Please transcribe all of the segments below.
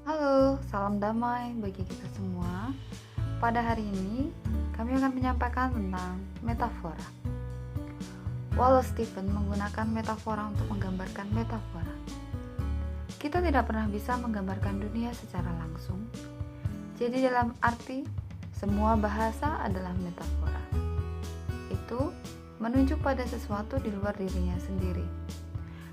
Halo, salam damai bagi kita semua. Pada hari ini, kami akan menyampaikan tentang metafora. Wallace Stevens menggunakan metafora untuk menggambarkan metafora. Kita tidak pernah bisa menggambarkan dunia secara langsung. Jadi dalam arti, semua bahasa adalah metafora. Itu menunjuk pada sesuatu di luar dirinya sendiri.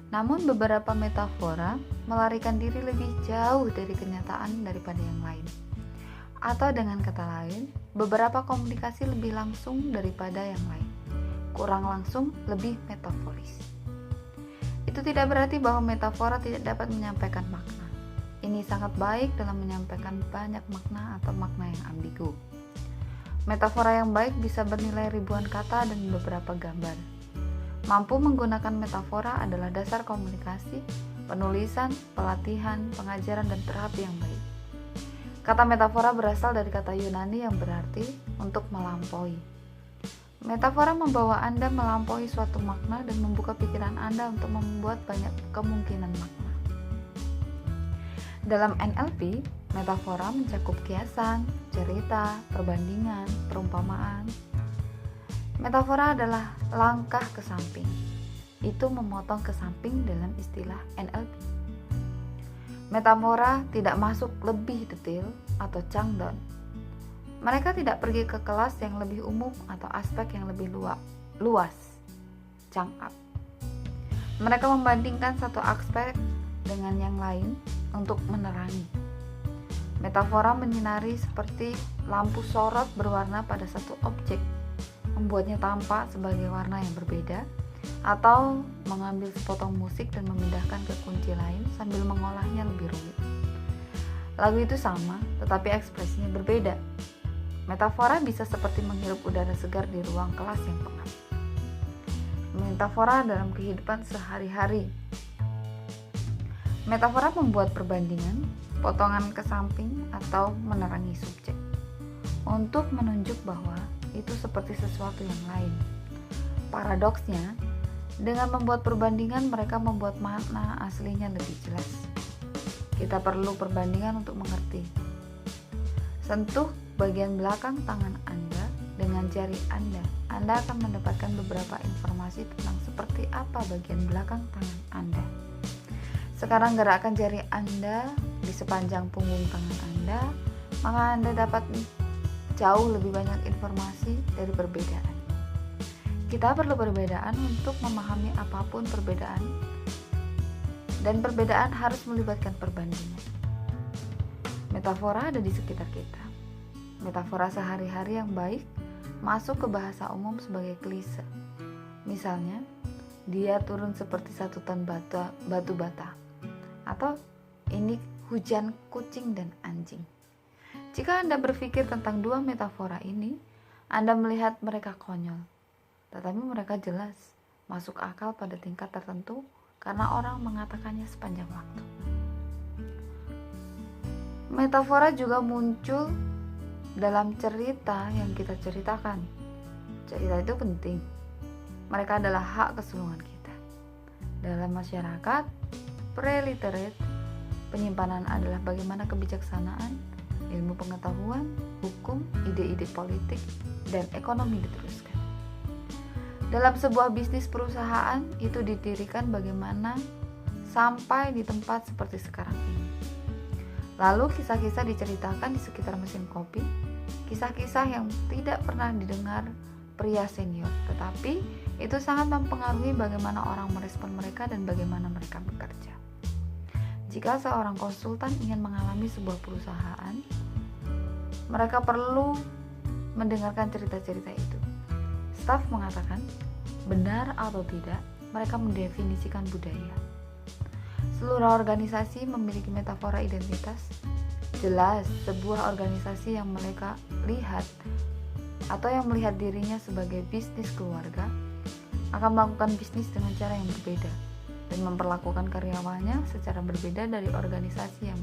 Namun beberapa metafora melarikan diri lebih jauh dari kenyataan daripada yang lain. Atau dengan kata lain, beberapa komunikasi lebih langsung daripada yang lain. Kurang langsung, lebih metaforis. Itu tidak berarti bahwa metafora tidak dapat menyampaikan makna. Ini sangat baik dalam menyampaikan banyak makna atau makna yang ambigu. Metafora yang baik bisa bernilai ribuan kata dan beberapa gambar. Mampu menggunakan metafora adalah dasar komunikasi, penulisan, pelatihan, pengajaran, dan terapi yang baik. Kata metafora berasal dari kata Yunani yang berarti untuk melampaui. Metafora membawa Anda melampaui suatu makna dan membuka pikiran Anda untuk membuat banyak kemungkinan makna. Dalam NLP, metafora mencakup kiasan, cerita, perbandingan, perumpamaan. Metafora adalah langkah ke samping. Itu memotong ke samping dalam istilah NLP. Metafora tidak masuk lebih detail atau changdon. Mereka tidak pergi ke kelas yang lebih umum atau aspek yang lebih luas, chang up. Mereka membandingkan satu aspek dengan yang lain untuk menerangi. Metafora menyinari seperti lampu sorot berwarna pada satu objek, membuatnya tampak sebagai warna yang berbeda, atau mengambil sepotong musik dan memindahkan ke kunci lain sambil mengolahnya lebih rumit. Lagu itu sama, tetapi ekspresinya berbeda. Metafora bisa seperti menghirup udara segar di ruang kelas yang pengap. Metafora dalam kehidupan sehari-hari. Metafora membuat perbandingan, potongan ke samping, atau menerangi subjek untuk menunjuk bahwa itu seperti sesuatu yang lain. Paradoksnya, dengan membuat perbandingan mereka membuat makna aslinya lebih jelas. Kita perlu perbandingan untuk mengerti. Sentuh bagian belakang tangan Anda dengan jari Anda. Anda akan mendapatkan beberapa informasi tentang seperti apa bagian belakang tangan Anda. Sekarang gerakkan jari Anda di sepanjang punggung tangan Anda, maka Anda dapat jauh lebih banyak informasi dari perbedaan. Kita perlu perbedaan untuk memahami apapun perbedaan, dan perbedaan harus melibatkan perbandingan. Metafora ada di sekitar kita. Metafora sehari-hari yang baik masuk ke bahasa umum sebagai klise. Misalnya, dia turun seperti 1 ton batu bata, atau ini hujan kucing dan anjing. Jika Anda berpikir tentang dua metafora ini, Anda melihat mereka konyol, tetapi mereka jelas masuk akal pada tingkat tertentu karena orang mengatakannya sepanjang waktu. Metafora juga muncul dalam cerita yang kita ceritakan. Cerita itu penting. Mereka adalah hak keseluruhan kita. Dalam masyarakat pre-literate, penyimpanan adalah bagaimana kebijaksanaan, ilmu pengetahuan, hukum, ide-ide politik, dan ekonomi diteruskan. Dalam sebuah bisnis perusahaan, itu didirikan bagaimana sampai di tempat seperti sekarang ini. Lalu kisah-kisah diceritakan di sekitar mesin kopi, kisah-kisah yang tidak pernah didengar pria senior, tetapi itu sangat mempengaruhi bagaimana orang merespon mereka dan bagaimana mereka bekerja. Jika seorang konsultan ingin mengalami sebuah perusahaan, mereka perlu mendengarkan cerita-cerita itu. Staf mengatakan, benar atau tidak, mereka mendefinisikan budaya. Seluruh organisasi memiliki metafora identitas. Jelas, sebuah organisasi yang mereka lihat atau yang melihat dirinya sebagai bisnis keluarga akan melakukan bisnis dengan cara yang berbeda dan memperlakukan karyawannya secara berbeda dari organisasi yang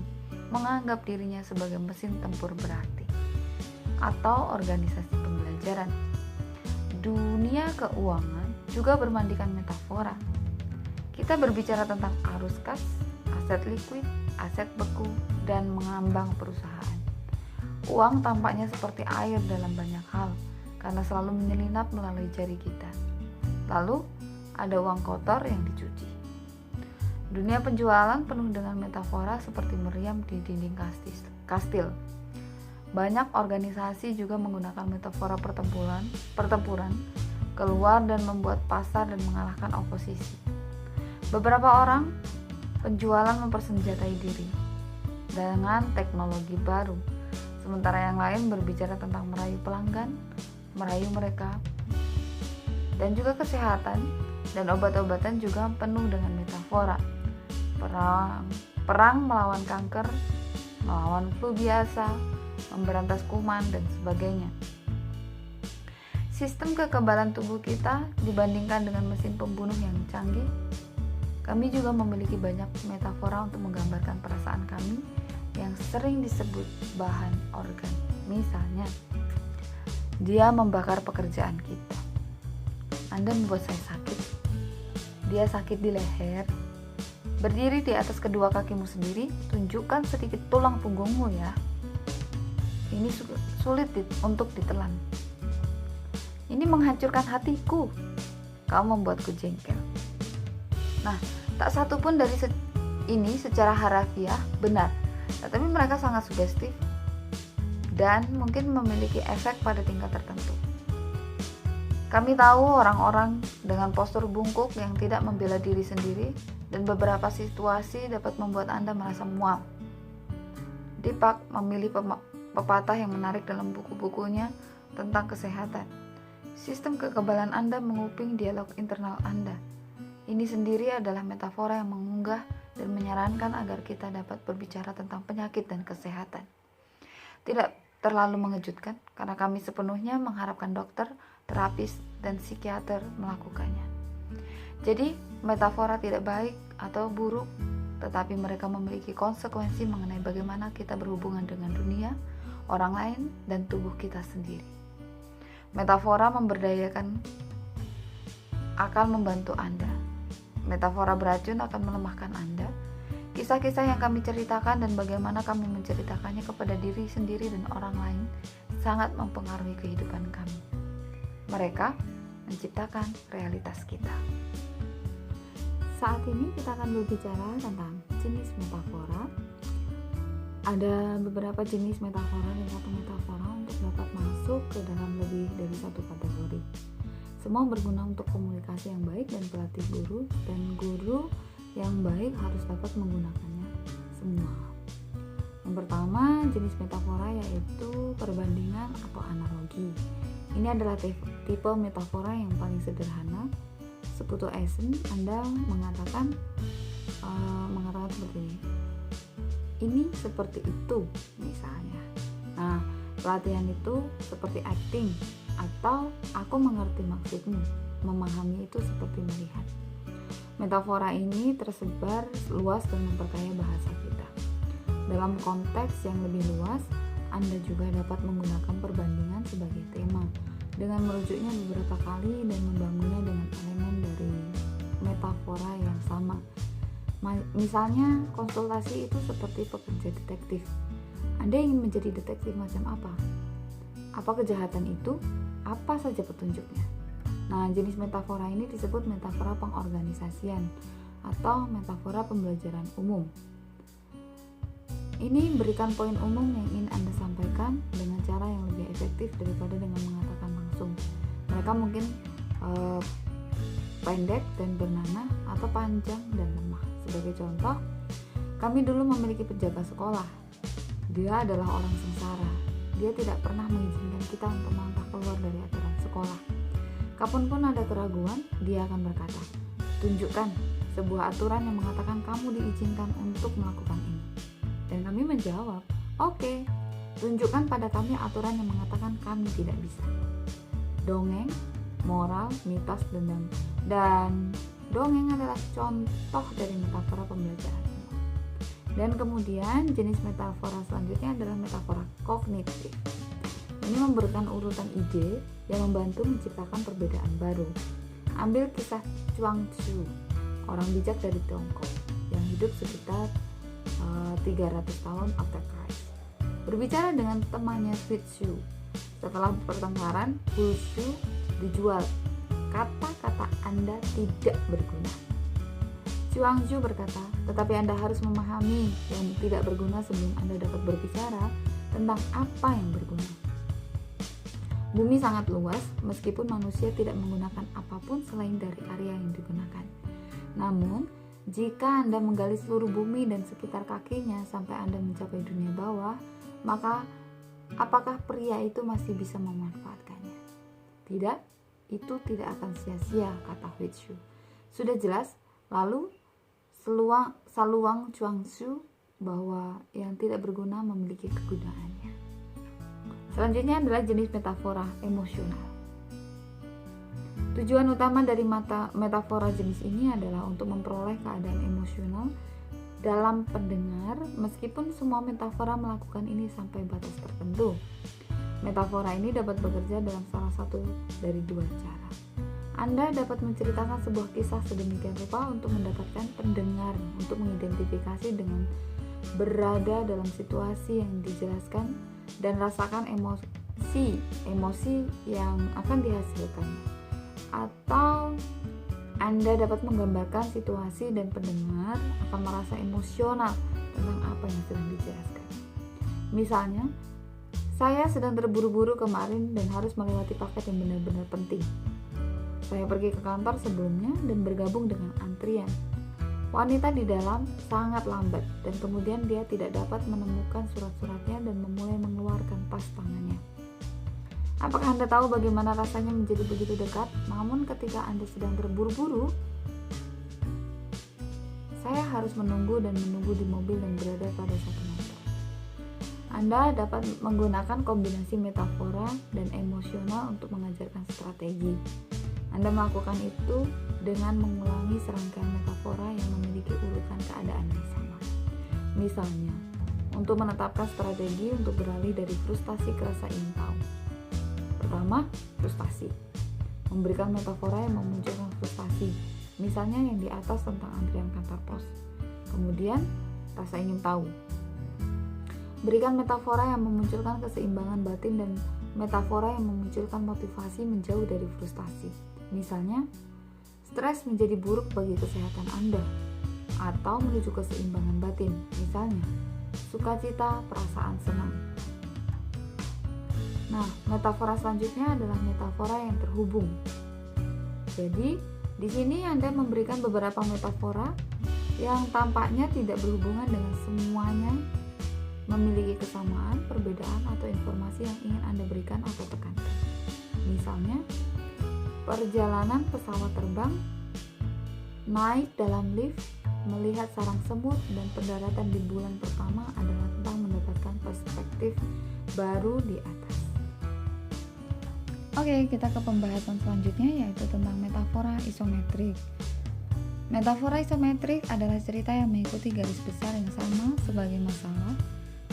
menganggap dirinya sebagai mesin tempur berarti atau organisasi pembelajaran. Dunia keuangan juga bermandikan metafora. Kita berbicara tentang arus kas, aset likuid, aset beku, dan mengambang perusahaan. Uang tampaknya seperti air dalam banyak hal karena selalu menyelinap melalui jari kita. Lalu ada uang kotor yang dicuci. Dunia penjualan penuh dengan metafora seperti meriam di dinding kastil. Banyak organisasi juga menggunakan metafora pertempuran keluar dan membuat pasar dan mengalahkan oposisi. Beberapa orang penjualan mempersenjatai diri dengan teknologi baru, sementara yang lain berbicara tentang merayu pelanggan, merayu mereka, dan juga kesehatan dan obat-obatan juga penuh dengan metafora. Perang melawan kanker, melawan flu biasa, memberantas kuman, dan sebagainya. Sistem kekebalan tubuh kita dibandingkan dengan mesin pembunuh yang canggih. Kami juga memiliki banyak metafora untuk menggambarkan perasaan kami yang sering disebut bahan organ. Misalnya, dia membakar pekerjaan kita. Anda membuat saya sakit. Dia sakit di leher. Berdiri di atas kedua kakimu sendiri, tunjukkan sedikit tulang punggungmu ya. Ini sulit untuk ditelan. Ini menghancurkan hatiku. Kau membuatku jengkel. Nah, tak satu pun dari ini secara harafiah benar, tetapi mereka sangat sugestif dan mungkin memiliki efek pada tingkat tertentu. Kami tahu orang-orang dengan postur bungkuk yang tidak membela diri sendiri, dan beberapa situasi dapat membuat Anda merasa mual. Deepak memilih pepatah yang menarik dalam buku-bukunya tentang kesehatan. Sistem kekebalan Anda menguping dialog internal Anda. Ini sendiri adalah metafora yang mengunggah dan menyarankan agar kita dapat berbicara tentang penyakit dan kesehatan. Tidak terlalu mengejutkan karena kami sepenuhnya mengharapkan dokter, terapis, dan psikiater melakukannya. Jadi, metafora tidak baik atau buruk, tetapi mereka memiliki konsekuensi mengenai bagaimana kita berhubungan dengan dunia, orang lain, dan tubuh kita sendiri. Metafora memberdayakan akan membantu Anda. Metafora beracun akan melemahkan Anda. Kisah-kisah yang kami ceritakan dan bagaimana kami menceritakannya kepada diri sendiri dan orang lain sangat mempengaruhi kehidupan kami. Mereka menciptakan realitas kita. Saat ini kita akan berbicara tentang jenis metafora. Ada beberapa jenis metafora dan satu metafora untuk dapat masuk ke dalam lebih dari satu kategori. Semua berguna untuk komunikasi yang baik dan pelatih guru, dan guru yang baik harus dapat menggunakannya semua. Yang pertama, jenis metafora yaitu perbandingan atau analogi. Ini adalah tipe metafora yang paling sederhana. Sekutu Eisen, Anda mengatakan seperti ini. Ini seperti itu misalnya. Nah, pelatihan itu seperti acting, atau aku mengerti maksudmu. Memahami itu seperti melihat. Metafora ini tersebar luas dan memperkaya bahasa kita. Dalam konteks yang lebih luas, Anda juga dapat menggunakan perbandingan sebagai tema dengan merujuknya beberapa kali dan membangunnya dengan elemen dari metafora yang sama. Misalnya, konsultasi itu seperti pekerja detektif. Anda ingin menjadi detektif macam apa? Apa kejahatan itu? Apa saja petunjuknya? Nah, jenis metafora ini disebut metafora pengorganisasian atau metafora pembelajaran umum. Ini berikan poin umum yang ingin Anda sampaikan dengan cara yang lebih efektif daripada dengan mengatakan langsung. Mereka mungkin pendek dan bernanah atau panjang dan lemah. Sebagai contoh, kami dulu memiliki penjaga sekolah. Dia adalah orang sengsara. Dia tidak pernah mengizinkan kita untuk melangkah keluar dari aturan sekolah. Kapanpun ada keraguan, dia akan berkata, tunjukkan sebuah aturan yang mengatakan kamu diizinkan untuk melakukan ini. Dan kami menjawab, oke, tunjukkan pada kami aturan yang mengatakan kami tidak bisa. Dongeng, moral, mitos, dan dongeng adalah contoh dari metafora pembelajaran. Dan kemudian jenis metafora selanjutnya adalah metafora kognitif. Ini memberikan urutan ide yang membantu menciptakan perbedaan baru. Ambil kisah Chuang Tzu, orang bijak dari Tiongkok yang hidup sekitar 300 tahun after Christ. Berbicara dengan temannya Huizu, setelah pertengkaran, Huizu dijual. Kata-kata Anda tidak berguna. Chuangzu berkata, tetapi Anda harus memahami yang tidak berguna sebelum Anda dapat berbicara tentang apa yang berguna. Bumi sangat luas, meskipun manusia tidak menggunakan apapun selain dari area yang digunakan. Namun, jika Anda menggali seluruh bumi dan sekitar kakinya sampai Anda mencapai dunia bawah, maka apakah pria itu masih bisa memanfaatkannya? Tidak, itu tidak akan sia-sia, kata Huizu. Sudah jelas, lalu Saluang Chuangzu bahwa yang tidak berguna memiliki kegunaannya. Selanjutnya adalah jenis metafora emosional. Tujuan utama dari metafora jenis ini adalah untuk memperoleh keadaan emosional dalam pendengar, meskipun semua metafora melakukan ini sampai batas tertentu. Metafora ini dapat bekerja dalam salah satu dari dua cara. Anda dapat menceritakan sebuah kisah sedemikian rupa untuk mendapatkan pendengar untuk mengidentifikasi dengan berada dalam situasi yang dijelaskan dan rasakan emosi yang akan dihasilkan. Atau Anda dapat menggambarkan situasi dan pendengar akan merasa emosional tentang apa yang sedang dijelaskan. Misalnya, saya sedang terburu-buru kemarin dan harus melewati paket yang benar-benar penting. Saya pergi ke kantor sebelumnya dan bergabung dengan antrian. Wanita di dalam sangat lambat dan kemudian dia tidak dapat menemukan surat-suratnya dan memulai mengeluarkan tas tangannya. Apakah Anda tahu bagaimana rasanya menjadi begitu dekat? Namun ketika Anda sedang terburu-buru, saya harus menunggu di mobil dan berada pada satu meter. Anda dapat menggunakan kombinasi metafora dan emosional untuk mengajarkan strategi. Anda melakukan itu dengan mengulangi serangkaian metafora yang memiliki urutan keadaan yang sama. Misalnya, untuk menetapkan strategi untuk beralih dari frustasi ke rasa ingin tahu. Pertama, frustasi. Memberikan metafora yang memunculkan frustasi. Misalnya yang di atas tentang antrian kantor pos. Kemudian, rasa ingin tahu. Berikan metafora yang memunculkan keseimbangan batin dan metafora yang memunculkan motivasi menjauh dari frustasi. Misalnya, stres menjadi buruk bagi kesehatan Anda, atau menuju keseimbangan batin. Misalnya, sukacita, perasaan senang. Nah, metafora selanjutnya adalah metafora yang terhubung. Jadi, di sini Anda memberikan beberapa metafora yang tampaknya tidak berhubungan dengan semuanya, memiliki kesamaan, perbedaan, atau informasi yang ingin Anda berikan atau tekankan. Misalnya, perjalanan pesawat terbang, naik dalam lift, melihat sarang semut, dan pendaratan di bulan pertama adalah tentang mendapatkan perspektif baru di atas. Oke, kita ke pembahasan selanjutnya yaitu tentang metafora isometrik. Metafora isometrik adalah cerita yang mengikuti garis besar yang sama sebagai masalah,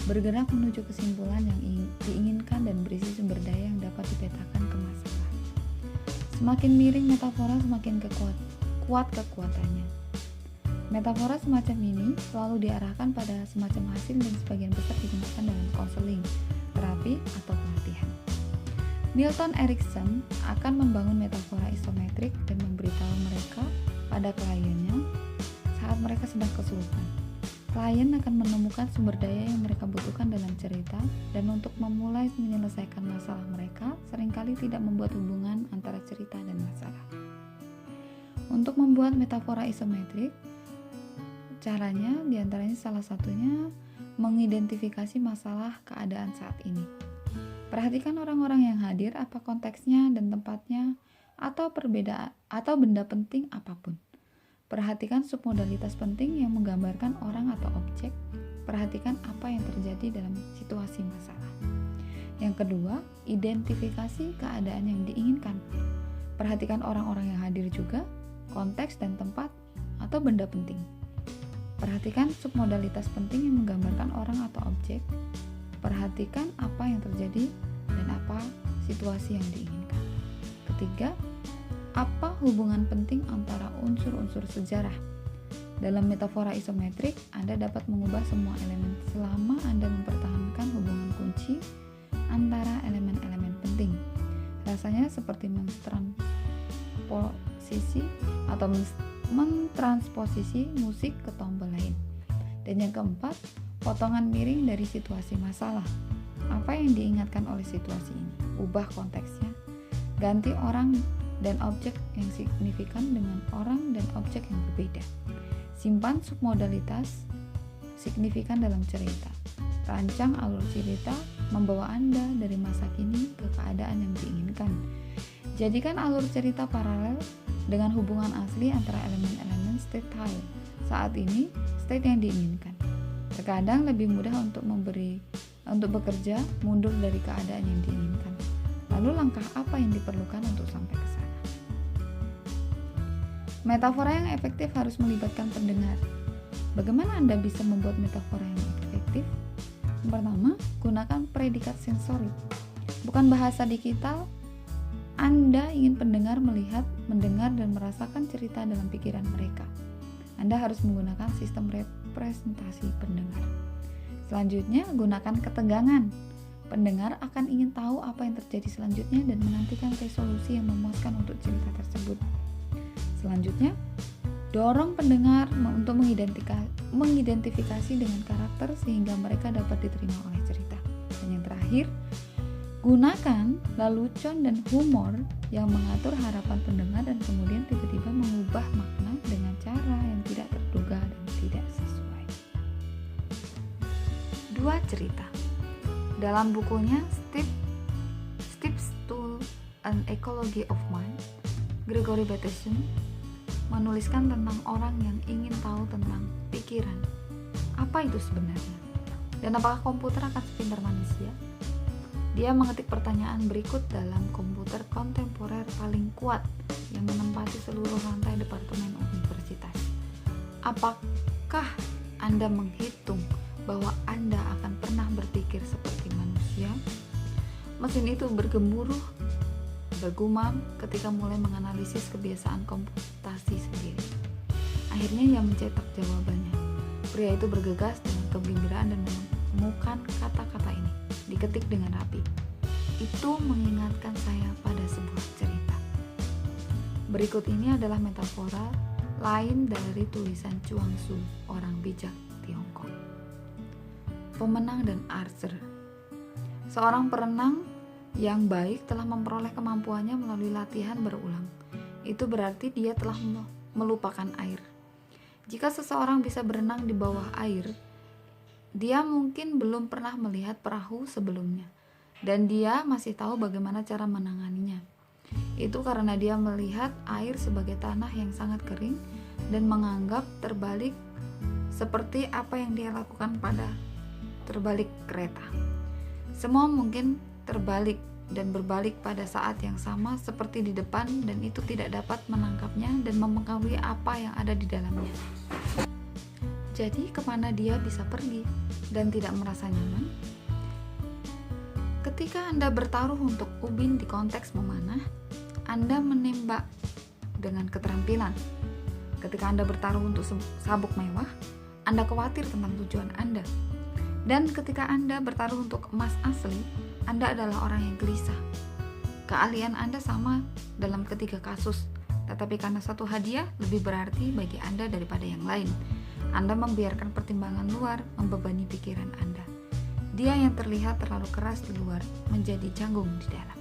bergerak menuju kesimpulan yang diinginkan dan berisi sumber daya yang dapat dipetakan ke masalah. Semakin miring metafora, semakin kuat kekuatannya. Metafora semacam ini selalu diarahkan pada semacam hasil dan sebagian besar digunakan dalam konseling, terapi, atau pelatihan. Milton Erickson akan membangun metafora isometrik dan memberitahu mereka pada kliennya saat mereka sedang kesulitan. Klien akan menemukan sumber daya yang mereka butuhkan dalam cerita, dan untuk memulai menyelesaikan masalah mereka seringkali tidak membuat hubungan antara cerita dan masalah. Untuk membuat metafora isometrik, caranya diantaranya salah satunya mengidentifikasi masalah keadaan saat ini. Perhatikan orang-orang yang hadir, apa konteksnya dan tempatnya, atau perbedaan atau benda penting apapun. Perhatikan submodalitas penting yang menggambarkan orang atau objek. Perhatikan apa yang terjadi dalam situasi masalah. Yang kedua, identifikasi keadaan yang diinginkan. Perhatikan orang-orang yang hadir juga, konteks dan tempat atau benda penting. Perhatikan submodalitas penting yang menggambarkan orang atau objek. Perhatikan apa yang terjadi dan apa situasi yang diinginkan. Ketiga, apa hubungan penting antara unsur-unsur sejarah? Dalam metafora isometrik, Anda dapat mengubah semua elemen selama Anda mempertahankan hubungan kunci antara elemen-elemen penting. Rasanya seperti mentransposisi atau mentransposisi musik ke tombol lain. Dan yang keempat, potongan miring dari situasi masalah. Apa yang diingatkan oleh situasi ini? Ubah konteksnya. Ganti orang dan objek yang signifikan dengan orang dan objek yang berbeda. Simpan submodalitas signifikan dalam cerita. Rancang alur cerita membawa Anda dari masa kini ke keadaan yang diinginkan. Jadikan alur cerita paralel dengan hubungan asli antara elemen-elemen state tile. Saat ini, state yang diinginkan. Terkadang lebih mudah untuk bekerja mundur dari keadaan yang diinginkan. Lalu langkah apa yang diperlukan untuk sampai ke sana? Metafora yang efektif harus melibatkan pendengar. Bagaimana Anda bisa membuat metafora yang efektif? Yang pertama, gunakan predikat sensori. Bukan bahasa digital. Anda ingin pendengar melihat, mendengar, dan merasakan cerita dalam pikiran mereka. Anda harus menggunakan sistem representasi pendengar. Selanjutnya, gunakan ketegangan. Pendengar akan ingin tahu apa yang terjadi selanjutnya dan menantikan resolusi yang memuaskan untuk cerita tersebut. Selanjutnya, dorong pendengar untuk mengidentifikasi dengan karakter sehingga mereka dapat diterima oleh cerita. Dan yang terakhir, gunakan lelucon dan humor yang mengatur harapan pendengar dan kemudian tiba-tiba mengubah makna dengan cara yang tidak terduga dan tidak sesuai. 2 cerita. Dalam bukunya Steps to an Ecology of Mind, Gregory Bateson menuliskan tentang orang yang ingin tahu tentang pikiran. Apa itu sebenarnya? Dan apakah komputer akan sepintar manusia? Dia mengetik pertanyaan berikut dalam komputer kontemporer paling kuat yang menempati seluruh lantai departemen universitas. Apakah Anda menghitung bahwa Anda akan pernah berpikir seperti manusia? Mesin itu bergumam ketika mulai menganalisis kebiasaan komputasi sendiri. Akhirnya ia mencetak jawabannya. Pria itu bergegas dengan kegembiraan dan menemukan kata-kata ini, diketik dengan rapi. Itu mengingatkan saya pada sebuah cerita. Berikut ini adalah metafora lain dari tulisan Chuang Tzu, orang bijak Tiongkok. Pemenang dan archer. Seorang perenang yang baik telah memperoleh kemampuannya melalui latihan berulang. Itu berarti dia telah melupakan air. Jika seseorang bisa berenang di bawah air, dia mungkin belum pernah melihat perahu sebelumnya, dan dia masih tahu bagaimana cara menanganinya. Itu karena dia melihat air sebagai tanah yang sangat kering dan menganggap terbalik seperti apa yang dia lakukan pada terbalik kereta. Semua mungkin terbalik dan berbalik pada saat yang sama seperti di depan, dan itu tidak dapat menangkapnya dan mempengaruhi apa yang ada di dalamnya. Jadi kemana dia bisa pergi dan tidak merasa nyaman? Ketika Anda bertaruh untuk ubin di konteks memanah, Anda menembak dengan keterampilan. Ketika Anda bertaruh untuk sabuk mewah, Anda khawatir tentang tujuan Anda. Dan ketika Anda bertaruh untuk emas asli, Anda adalah orang yang gelisah. Keahlian Anda sama dalam ketiga kasus, tetapi karena satu hadiah lebih berarti bagi Anda daripada yang lain, Anda membiarkan pertimbangan luar membebani pikiran Anda. Dia yang terlihat terlalu keras di luar menjadi canggung di dalam.